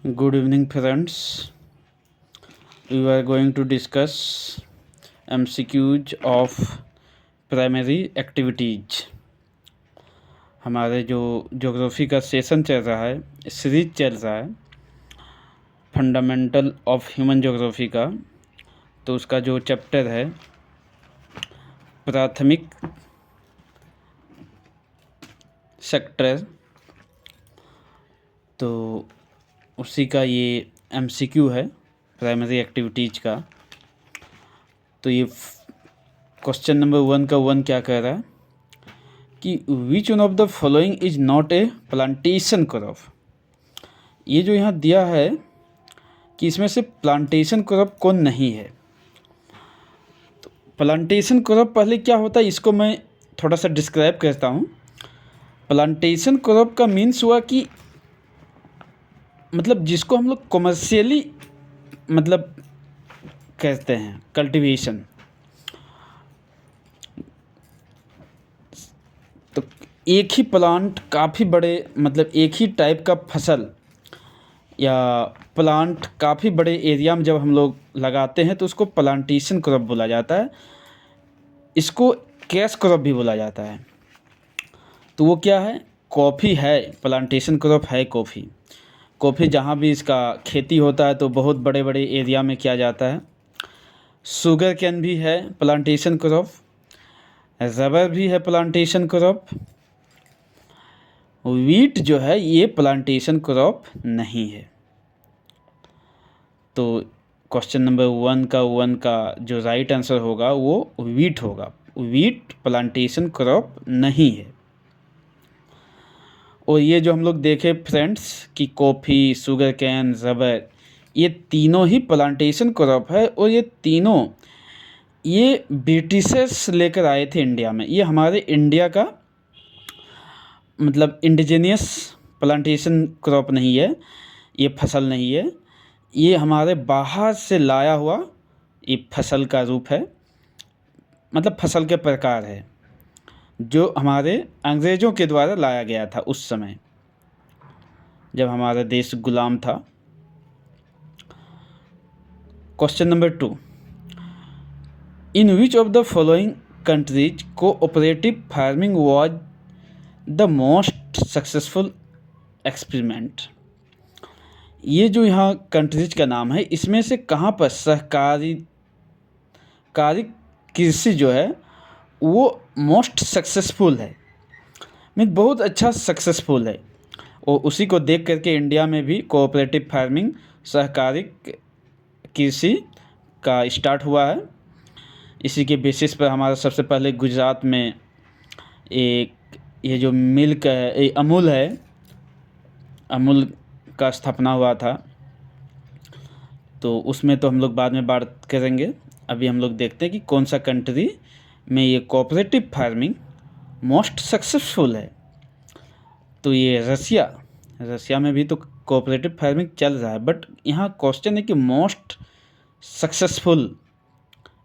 Good evening, friends. We are going to discuss MCQs of primary activities. हमारे जो geography का session चल रहा है, सीरीज चल रहा है फंडामेंटल ऑफ ह्यूमन ज्योग्राफी का, तो उसका जो चैप्टर है प्राथमिक सेक्टर, तो उसी का ये MCQ है प्राइमरी एक्टिविटीज का। तो ये क्वेश्चन नंबर 1 का 1 क्या कह रहा है कि विच one of the following is not a plantation crop. ये जो यहाँ दिया है कि इसमें से प्लांटेशन क्रॉप कौन नहीं है। तो प्लांटेशन क्रॉप पहले क्या होता है, इसको मैं थोड़ा सा डिस्क्राइब करता हूँ। प्लांटेशन क्रॉप का मीन्स हुआ कि मतलब जिसको हम लोग कमर्शियली मतलब कहते हैं कल्टीवेशन। तो एक ही प्लांट काफ़ी बड़े मतलब एक ही टाइप का फसल या प्लांट काफ़ी बड़े एरिया में जब हम लोग लगाते हैं तो उसको प्लांटेशन क्रॉप बोला जाता है। इसको कैश क्रॉप भी बोला जाता है। तो वो क्या है, कॉफ़ी है, प्लांटेशन क्रॉप है कॉफ़ी। कॉफ़ी जहाँ भी इसका खेती होता है तो बहुत बड़े बड़े एरिया में किया जाता है। शुगर कैन भी है प्लांटेशन क्रॉप, रबर भी है प्लांटेशन क्रॉप। वीट जो है ये प्लांटेशन क्रॉप नहीं है। तो क्वेश्चन नंबर 1 का जो राइट आंसर होगा वो वीट होगा। वीट प्लांटेशन क्रॉप नहीं है। और ये जो हम लोग देखे फ्रेंड्स कि कॉफ़ी, शुगर कैन, रबर, ये तीनों ही प्लांटेशन क्रॉप है। और ये तीनों ये ब्रिटिशर्स लेकर आए थे इंडिया में। ये हमारे इंडिया का मतलब इंडिजीनियस प्लांटेशन क्रॉप नहीं है, ये फसल नहीं है। ये हमारे बाहर से लाया हुआ ये फसल का रूप है, मतलब फसल के प्रकार है जो हमारे अंग्रेज़ों के द्वारा लाया गया था उस समय जब हमारा देश गुलाम था। Question number 2, in which of the following countries cooperative farming was the most successful experiment. ये जो यहाँ कंट्रीज का नाम है, इसमें से कहाँ पर सहकारी कृषि जो है वो मोस्ट सक्सेसफुल है, मीन बहुत अच्छा सक्सेसफुल है। और उसी को देख करके इंडिया में भी कोऑपरेटिव फार्मिंग, सहकारी कृषि का स्टार्ट हुआ है। इसी के बेसिस पर हमारा सबसे पहले गुजरात में एक ये जो मिल्क है, ये अमूल है, अमूल का स्थापना हुआ था। तो उसमें तो हम लोग बाद में बात करेंगे। अभी हम लोग देखते हैं कि कौन सा कंट्री में ये कोऑपरेटिव फार्मिंग मोस्ट सक्सेसफुल है। तो ये रसिया में भी तो कोऑपरेटिव फार्मिंग चल रहा है, बट यहाँ क्वेश्चन है कि मोस्ट सक्सेसफुल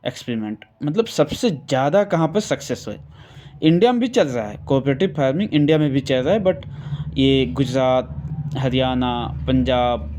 एक्सपेरिमेंट मतलब सबसे ज़्यादा कहाँ पर सक्सेस हुए। इंडिया में भी चल रहा है कोऑपरेटिव फार्मिंग, इंडिया में भी चल रहा है, बट ये गुजरात, हरियाणा, पंजाब,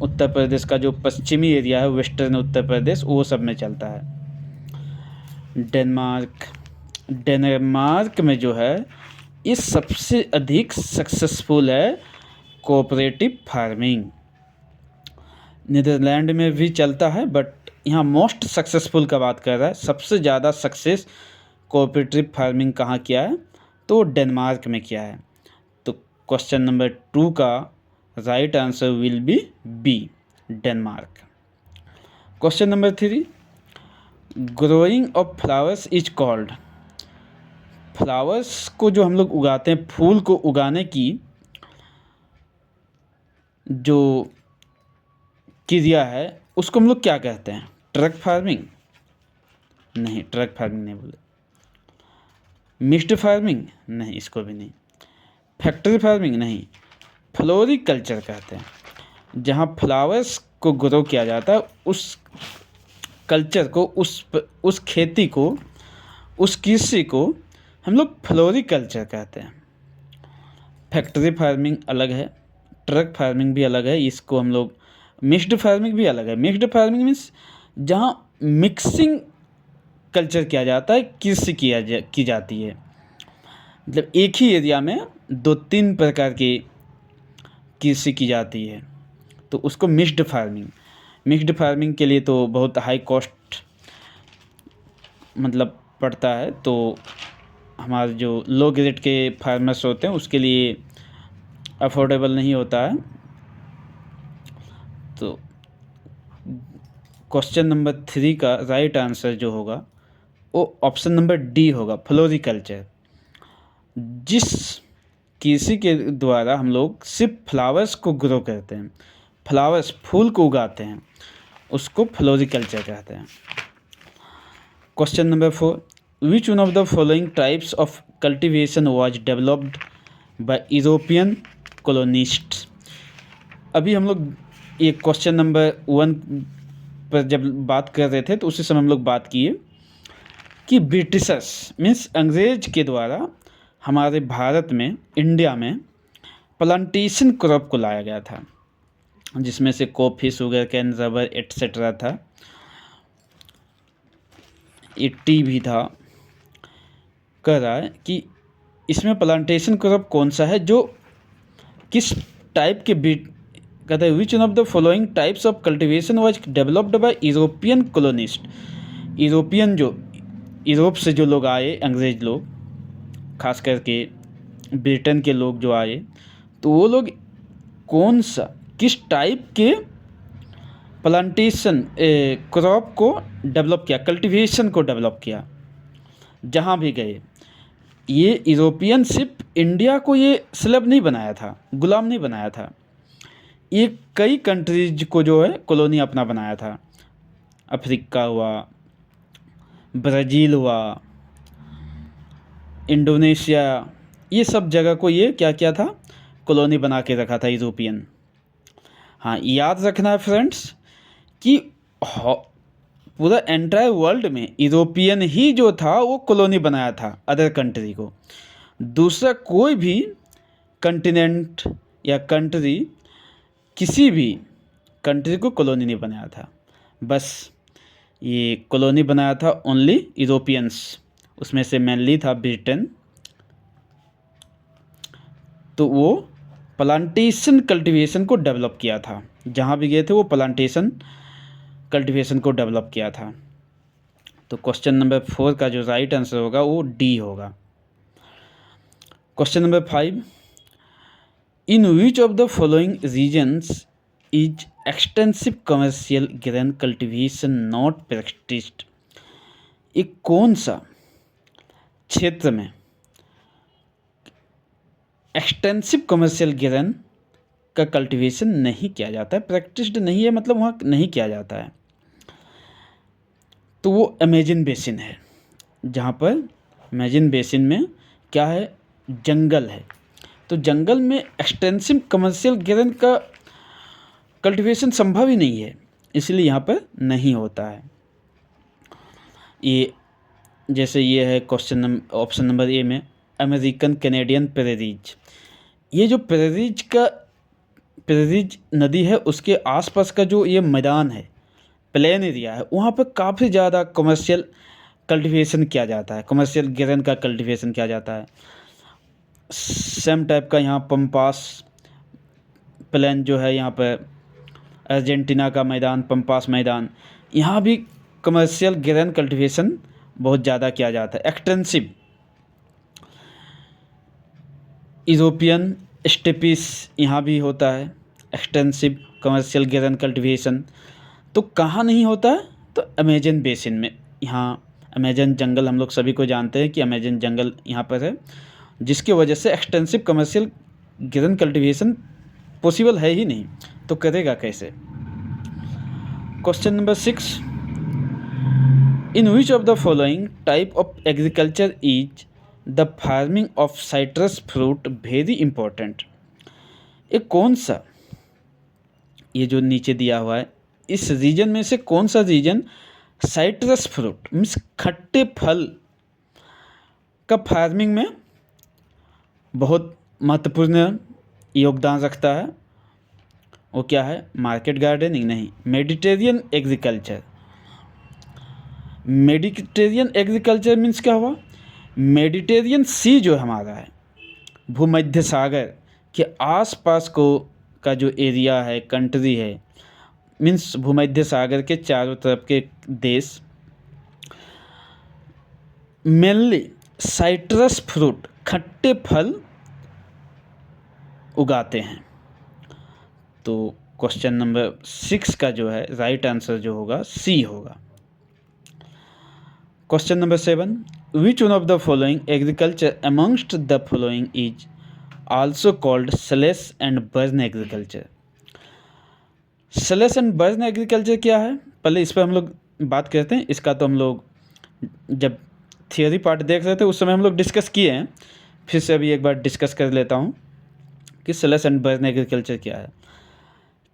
उत्तर प्रदेश का जो पश्चिमी एरिया है, वेस्टर्न उत्तर प्रदेश, वो सब में चलता है। डेनमार्क में जो है ये सबसे अधिक सक्सेसफुल है कोऑपरेटिव फार्मिंग। नीदरलैंड में भी चलता है, बट यहाँ मोस्ट सक्सेसफुल का बात कर रहा है। सबसे ज़्यादा सक्सेस कोऑपरेटिव फार्मिंग कहाँ किया है, तो डेनमार्क में किया है। तो क्वेश्चन नंबर 2 का right answer will be B, Denmark. Question number 3, growing of flowers is called. Flowers को जो हम लोग उगाते हैं, फूल को उगाने की जो क्रिया है उसको हम लोग क्या कहते हैं, ट्रक फार्मिंग? नहीं, ट्रक फार्मिंग नहीं बोले। Mixed farming? नहीं, इसको भी नहीं। Factory farming? नहीं। फ्लोरिकल्चर कहते हैं। जहाँ फ्लावर्स को ग्रो किया जाता है उस कल्चर को, उस खेती को, उस कृषि को हम लोग फ्लोरिकल्चर कहते हैं। फैक्ट्री फार्मिंग अलग है, ट्रक फार्मिंग भी अलग है, इसको हम लोग मिक्स्ड फार्मिंग भी अलग है। मिक्स्ड फार्मिंग मीन्स जहाँ मिक्सिंग कल्चर किया जाता है, कृषि की जाती है, मतलब एक ही एरिया में 2-3 प्रकार की कृषि की जाती है, तो उसको मिक्स्ड फार्मिंग के लिए तो बहुत हाई कॉस्ट मतलब पड़ता है, तो हमारे जो लो ग्रेड के फार्मर्स होते हैं उसके लिए अफोर्डेबल नहीं होता है। तो क्वेश्चन नंबर 3 का राइट आंसर जो होगा वो ऑप्शन नंबर डी होगा, फ्लोरिकल्चर। जिस कृषि के द्वारा हम लोग सिर्फ फ्लावर्स को ग्रो करते हैं, फ्लावर्स फूल को उगाते हैं, उसको फ्लोरिकल्चर कहते हैं। Question number 4, which one of the following types of cultivation was developed by European colonists. अभी हम लोग ये क्वेश्चन नंबर 1 पर जब बात कर रहे थे तो उसी समय हम लोग बात किए कि ब्रिटिशर्स मीन्स अंग्रेज के द्वारा हमारे भारत में, इंडिया में प्लांटेशन क्रॉप को लाया गया था, जिसमें से coffee, sugar cane, rubber etcetera था, ये टी भी था। कह रहा है कि इसमें प्लांटेशन क्रॉप कौन सा है जो किस टाइप के बीट, कहता है विच one of the following types of cultivation was developed by European colonist. European जो यूरोप से जो लोग आए, अंग्रेज लोग, खास करके ब्रिटेन के लोग जो आए, तो वो लोग कौन सा किस टाइप के प्लांटेशन क्रॉप को डेवलप किया, कल्टीवेशन को डेवलप किया जहाँ भी गए। ये यूरोपियन सिर्फ इंडिया को ये स्लेव नहीं बनाया था, गुलाम नहीं बनाया था, ये कई कंट्रीज को जो है कॉलोनी अपना बनाया था। अफ्रीका हुआ, ब्राज़ील हुआ, इंडोनेशिया, ये सब जगह को ये क्या किया था, कॉलोनी बना के रखा था यूरोपियन। हाँ, याद रखना है फ्रेंड्स कि पूरा एंटायर वर्ल्ड में यूरोपियन ही जो था वो कॉलोनी बनाया था अदर कंट्री को। दूसरा कोई भी कंटिनेंट या कंट्री किसी भी कंट्री को कॉलोनी नहीं बनाया था, बस ये कॉलोनी बनाया था ओनली यूरोपियंस, उसमें से मेनली था ब्रिटेन। तो वो प्लांटेशन कल्टीवेशन को डेवलप किया था, जहाँ भी गए थे वो प्लांटेशन कल्टीवेशन को डेवलप किया था। तो क्वेश्चन नंबर 4 का जो राइट आंसर होगा वो डी होगा। Question number 5, in which of the following regions is extensive commercial grain cultivation not practised. एक कौन सा क्षेत्र में एक्सटेंसिव कमर्शियल ग्रेन का कल्टीवेशन नहीं किया जाता है, प्रैक्टिस्ड नहीं है मतलब वहाँ नहीं किया जाता है, तो वो अमेजन बेसिन है। जहाँ पर अमेजन बेसिन में क्या है, जंगल है, तो जंगल में एक्सटेंसिव कमर्शियल ग्रेन का कल्टीवेशन संभव ही नहीं है, इसलिए यहाँ पर नहीं होता है। ये जैसे ये है क्वेश्चन ऑप्शन नंबर ए में अमेरिकन कैनेडियन प्रेरीज। ये जो प्रेरीज नदी है उसके आसपास का जो ये मैदान है, प्लेन एरिया है, वहाँ पर काफ़ी ज़्यादा कमर्शियल कल्टीवेशन किया जाता है, कमर्शियल ग्रेन का कल्टीवेशन किया जाता है। सेम टाइप का यहाँ पंपास प्लेन जो है, यहाँ पर अर्जेंटीना का मैदान, पंपास मैदान, यहाँ भी कमर्शियल ग्रेन कल्टीवेशन बहुत ज़्यादा किया जाता है, एक्सटेंसिव। यूरोपियन स्टेपिस यहाँ भी होता है एक्सटेंसिव कमर्शियल ग्रेन कल्टीवेशन। तो कहाँ नहीं होता है, तो अमेजन बेसिन में। यहाँ अमेजन जंगल हम लोग सभी को जानते हैं कि अमेजन जंगल यहाँ पर है, जिसकी वजह से extensive commercial grain cultivation possible है ही नहीं, तो करेगा कैसे। Question number 6, in which of the following type of agriculture is the farming of citrus fruit very important. एक कौन सा, ये जो नीचे दिया हुआ है, इस रीजन में से कौन सा रीजन साइट्रस फ्रूट मीन्स खट्टे फल का फार्मिंग में बहुत महत्वपूर्ण योगदान रखता है वो क्या है, मार्केट गार्डनिंग नहीं, Mediterranean agriculture. Mediterranean agriculture means क्या हुआ, मेडिटेरियन सी जो हमारा है, भूमध्य सागर के आसपास को का जो एरिया है, कंट्री है, मीन्स भूमध्य सागर के चारों तरफ के देश, मेनली साइट्रस फ्रूट, खट्टे फल उगाते हैं। तो क्वेश्चन नंबर 6 का जो है राइट आंसर जो होगा सी होगा। Question number 7, which one of the following agriculture amongst the following is also called slash and burn agriculture. Slash and burn agriculture क्या है, पहले इस पर हम लोग बात करते हैं। इसका तो हम लोग जब थियोरी पार्ट देख रहे थे उस समय हम लोग डिस्कस किए हैं, फिर से अभी एक बार डिस्कस कर लेता हूँ कि स्लैश एंड बर्न एग्रीकल्चर क्या है।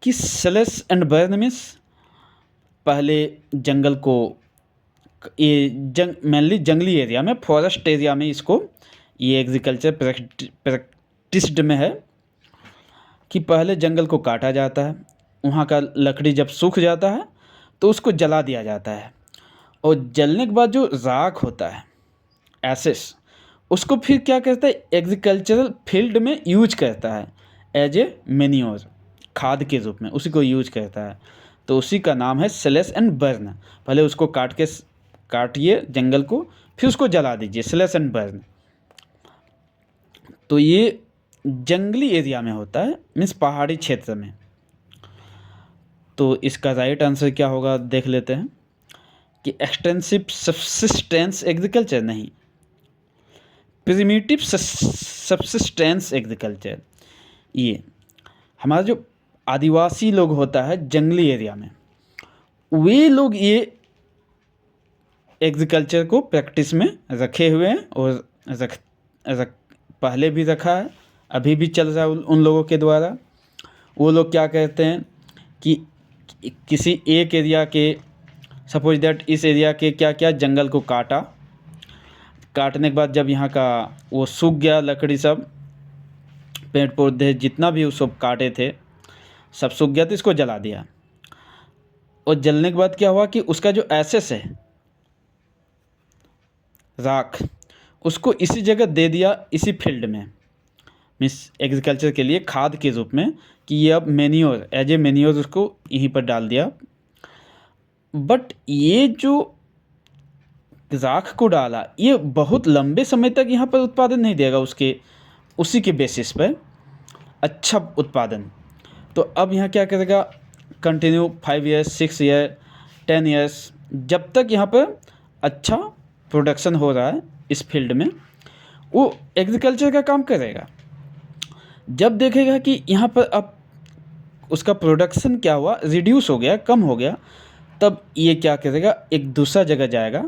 कि स्लैश एंड बर्न मीन्स पहले जंगल को, ये मेनली जंगली एरिया में, फॉरेस्ट एरिया में इसको ये एग्रीकल्चर प्रैक्टिस्ड में है कि पहले जंगल को काटा जाता है, वहाँ का लकड़ी जब सूख जाता है तो उसको जला दिया जाता है, और जलने के बाद जो राख होता है, एसेस, उसको फिर क्या करता है, एग्रीकल्चरल फील्ड में यूज करता है एज ए मैन्योर, खाद के रूप में उसी को यूज करता है। तो उसी का नाम है स्लैश एंड बर्न। पहले उसको काटिए जंगल को, फिर उसको जला दीजिए, स्लैश एंड बर्न। तो ये जंगली एरिया में होता है, मीन्स पहाड़ी क्षेत्र में। तो इसका राइट आंसर क्या होगा देख लेते हैं कि एक्सटेंसिव सब्सिस्टेंस एग्रीकल्चर नहीं, प्रिमिटिव सब्सिस्टेंस एग्रीकल्चर। ये हमारा जो आदिवासी लोग होता है जंगली एरिया में, वे लोग ये एग्रीकल्चर को प्रैक्टिस में रखे हुए हैं, और पहले भी रखा है, अभी भी चल रहा है उन लोगों के द्वारा। वो लोग क्या कहते हैं कि किसी एक एरिया के, सपोज दैट इस एरिया के क्या क्या जंगल को काटने के बाद जब यहाँ का वो सूख गया, लकड़ी सब, पेड़ पौधे जितना भी वो सब काटे थे सब सूख गया, तो इसको जला दिया। और जलने के बाद क्या हुआ कि उसका जो एसेस है, राख, उसको इसी जगह दे दिया, इसी फील्ड में, मीन्स एग्रीकल्चर के लिए खाद के रूप में, कि ये अब मैन्योर, एज ए मैन्योर उसको यहीं पर डाल दिया। बट ये जो राख को डाला, ये बहुत लंबे समय तक यहाँ पर उत्पादन नहीं देगा उसी के बेसिस पर अच्छा उत्पादन। तो अब यहाँ क्या करेगा, कंटिन्यू 5 ईयर्स, 6 ईयर, 10 ईयर्स, जब तक यहाँ पर अच्छा प्रोडक्शन हो रहा है इस फील्ड में, वो एग्रीकल्चर का काम करेगा। जब देखेगा कि यहाँ पर अब उसका प्रोडक्शन क्या हुआ, रिड्यूस हो गया, कम हो गया, तब ये क्या करेगा, एक दूसरा जगह जाएगा,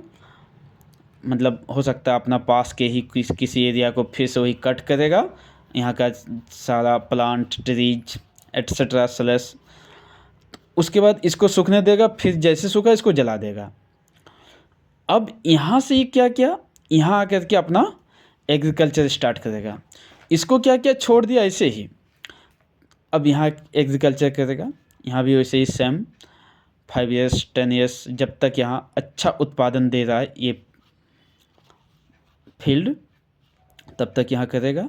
मतलब हो सकता है अपना पास के ही किसी एरिया को फिर से वही कट करेगा, यहाँ का सारा प्लांट, ट्रीज एट्सेट्रा स्लैश, उसके बाद इसको सूखने देगा, फिर जैसे सूखा इसको जला देगा। अब यहाँ से ये क्या किया, यहाँ आकर के अपना एग्रीकल्चर स्टार्ट करेगा। इसको क्या किया, छोड़ दिया ऐसे ही, अब यहाँ एग्रीकल्चर करेगा, यहाँ भी वैसे ही सेम 5 ईयर्स 10 ईयर्स, जब तक यहाँ अच्छा उत्पादन दे रहा है ये फील्ड, तब तक यहाँ करेगा।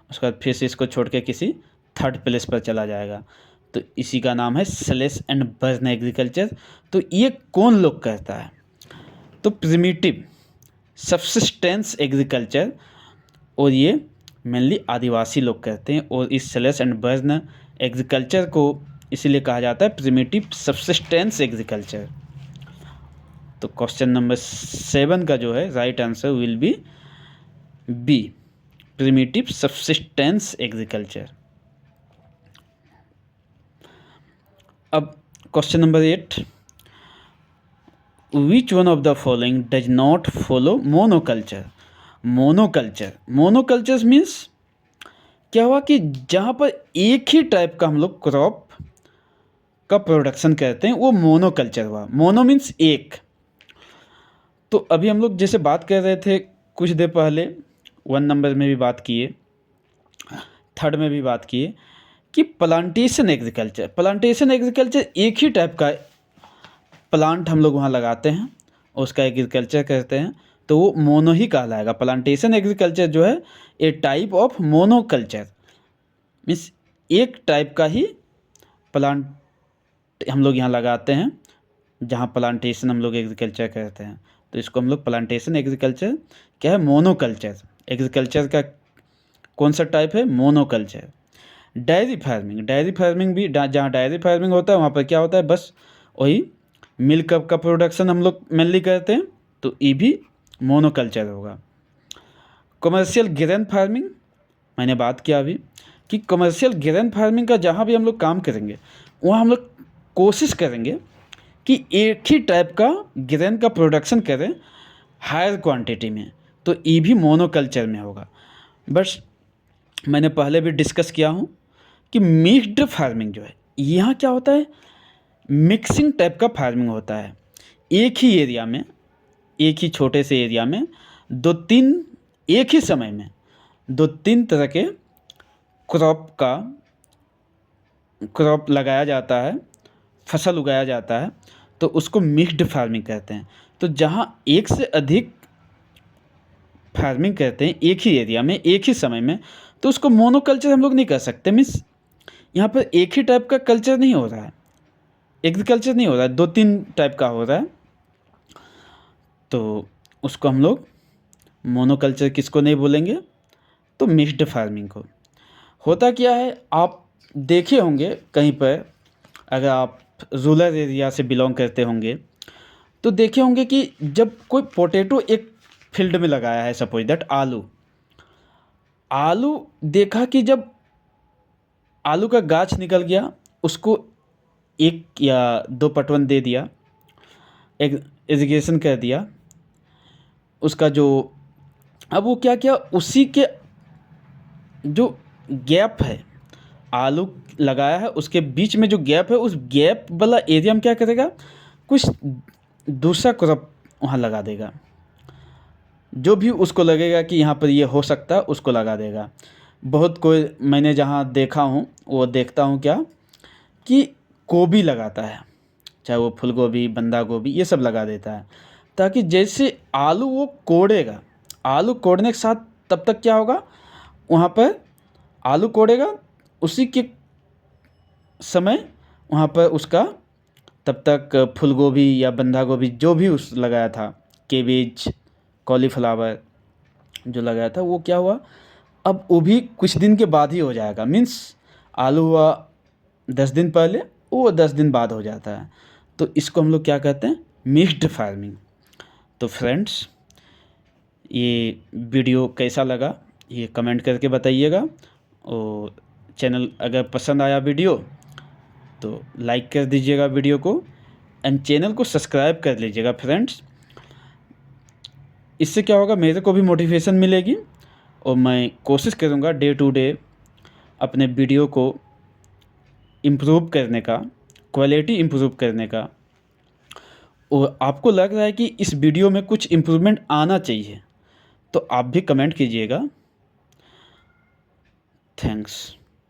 उसके बाद फिर से इसको छोड़ के किसी थर्ड प्लेस पर चला जाएगा। तो इसी का नाम है स्लैश एंड बर्न एग्रीकल्चर। तो ये कौन लोग करता है, तो प्रिमिटिव सब्सिस्टेंस एग्रीकल्चर, और ये मेनली आदिवासी लोग करते हैं। और इस स्लैश एंड बर्न एग्रीकल्चर को इसीलिए कहा जाता है प्रिमिटिव सब्सिस्टेंस एग्रीकल्चर। तो क्वेश्चन नंबर 7 का जो है right answer will be B, primitive subsistence agriculture. अब question number 8, which one of the following does not follow monoculture. Monoculture means क्या हुआ कि जहाँ पर एक ही टाइप का हम लोग क्रॉप का प्रोडक्शन करते हैं, वो मोनोकल्चर हुआ। मोनो मीन्स एक। तो अभी हम लोग जैसे बात कर रहे थे कुछ देर पहले, 1 नंबर में भी बात किए, 3rd में भी बात किए कि प्लांटेशन एग्रीकल्चर एक ही टाइप का प्लांट हम लोग वहाँ लगाते हैं, उसका एग्रीकल्चर करते हैं, तो वो मोनो ही कहलाएगा। प्लांटेशन एग्रीकल्चर जो है ए टाइप ऑफ मोनोकल्चर, मीन्स एक टाइप का ही प्लांट हम लोग यहाँ लगाते हैं, जहाँ प्लांटेशन हम लोग एग्रीकल्चर करते हैं, तो इसको हम लोग प्लांटेशन एग्रीकल्चर क्या है, मोनोकल्चर। एग्रीकल्चर का कौन सा टाइप है, मोनोकल्चर। डायरी फार्मिंग भी जहाँ डायरी फार्मिंग होता है वहाँ पर क्या होता है, बस वही मिल्क का प्रोडक्शन हम लोग मेनली करते हैं, तो ये भी मोनोकल्चर होगा। कमर्शियल ग्रेन फार्मिंग मैंने बात किया अभी कि कमर्शियल ग्रेन फार्मिंग का जहाँ भी हम लोग काम करेंगे वहाँ हम लोग कोशिश करेंगे कि एक ही टाइप का ग्रेन का प्रोडक्शन करें हायर क्वांटिटी में, तो ये भी मोनोकल्चर में होगा। बस मैंने पहले भी डिस्कस किया हूँ कि मिक्स्ड फार्मिंग जो है, यहाँ क्या होता है, मिक्सिंग टाइप का फार्मिंग होता है। एक ही एरिया में, एक ही छोटे से एरिया में एक ही समय में 2-3 तरह के क्रॉप लगाया जाता है, फसल उगाया जाता है, तो उसको मिक्स्ड फार्मिंग कहते हैं। तो जहाँ एक से अधिक फार्मिंग करते हैं एक ही एरिया में एक ही समय में, तो उसको मोनोकल्चर हम लोग नहीं कर सकते। मीन्स यहाँ पर एक ही टाइप का कल्चर नहीं हो रहा है, एग्रीकल्चर नहीं हो रहा है, 2-3 टाइप का हो रहा है, तो उसको हम लोग मोनोकल्चर किसको नहीं बोलेंगे, तो मिक्स्ड फार्मिंग को। होता क्या है, आप देखे होंगे कहीं पर, अगर आप रूरल एरिया से बिलोंग करते होंगे तो देखे होंगे कि जब कोई पोटैटो एक फील्ड में लगाया है, सपोज दैट आलू देखा कि जब आलू का गाछ निकल गया, उसको 1 या 2 पटवन दे दिया, इरिगेशन कर दिया उसका, जो अब वो क्या किया, उसी के जो गैप है, आलू लगाया है उसके बीच में जो गैप है, उस गैप वाला एरिया में क्या करेगा, कुछ दूसरा क्रॉप वहाँ लगा देगा, जो भी उसको लगेगा कि यहाँ पर ये हो सकता है उसको लगा देगा। बहुत कोई मैंने जहाँ देखा हूँ वो देखता हूँ क्या कि गोभी लगाता है, चाहे वो फूल गोभी, बंदा गोभी, ये सब लगा देता है, ताकि जैसे आलू वो कोड़ेगा, आलू कोड़ने के साथ तब तक क्या होगा, वहाँ पर आलू कोड़ेगा, उसी के समय वहाँ पर उसका तब तक फूल गोभी या बंधा गोभी जो भी उस लगाया था, केबेज, कॉलीफ्लावर जो लगाया था, वो क्या हुआ, अब वो भी कुछ दिन के बाद ही हो जाएगा। मीन्स आलू हुआ 10 दिन पहले, वो 10 दिन बाद हो जाता है, तो इसको हम लोग क्या कहते हैं, मिक्स्ड फार्मिंग। तो फ्रेंड्स, ये वीडियो कैसा लगा ये कमेंट करके बताइएगा, और चैनल अगर पसंद आया वीडियो तो लाइक कर दीजिएगा वीडियो को, एंड चैनल को सब्सक्राइब कर लीजिएगा फ्रेंड्स। इससे क्या होगा, मेरे को भी मोटिवेशन मिलेगी, और मैं कोशिश करूँगा डे टू डे अपने वीडियो को इम्प्रूव करने का, क्वालिटी इम्प्रूव करने का। और आपको लग रहा है कि इस वीडियो में कुछ इम्प्रूवमेंट आना चाहिए, तो आप भी कमेंट कीजिएगा। थैंक्स।